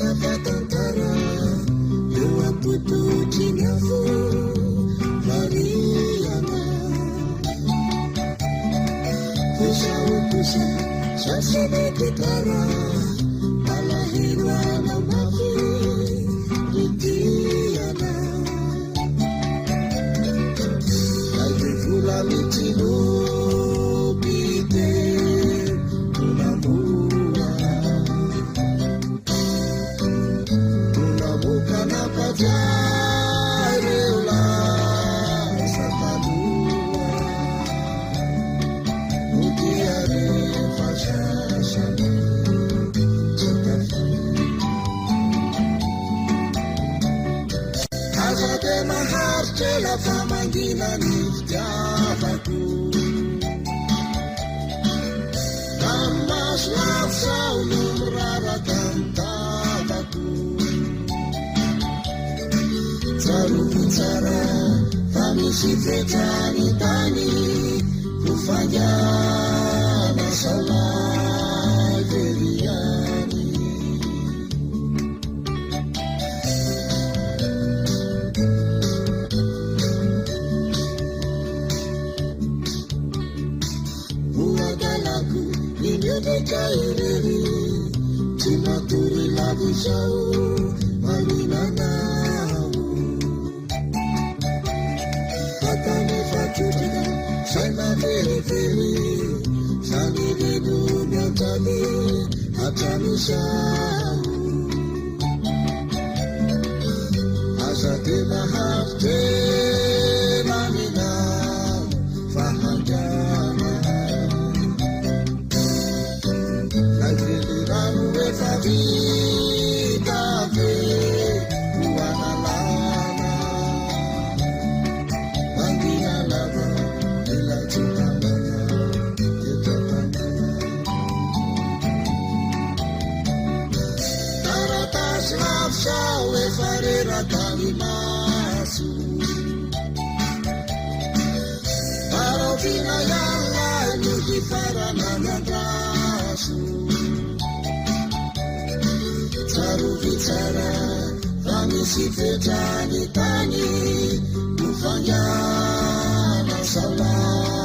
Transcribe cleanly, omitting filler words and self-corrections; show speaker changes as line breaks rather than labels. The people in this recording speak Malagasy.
tapatantara eo ampototry ny avo variana kosao kosa sasany gitara malahelo anao mafy mitiana aity vola mitino bite tunamoa tunamoka napajay reo la sapanoa Modia rehefa sasany aza de maharitra lafa mangina ny fitiavako namaso lafisao no miraraka ny tavako tsarovy tsara fa misy fetrany tany ho fangana saolay veriany Kaireri Timaturi lagu jauh Malinanau Katane fatudina Sana veri-veri Sani di dunia tadi Atani sau Asate mahafte Malinau Fahajana Vida ve buana lana Mandina lava Ila chutamana Yetamana Taratas nafsau e farera talimasu Parofina yalla Nuki farana nadrasu Tsarovy tsara fa misy fetrany tany ho fangana saolay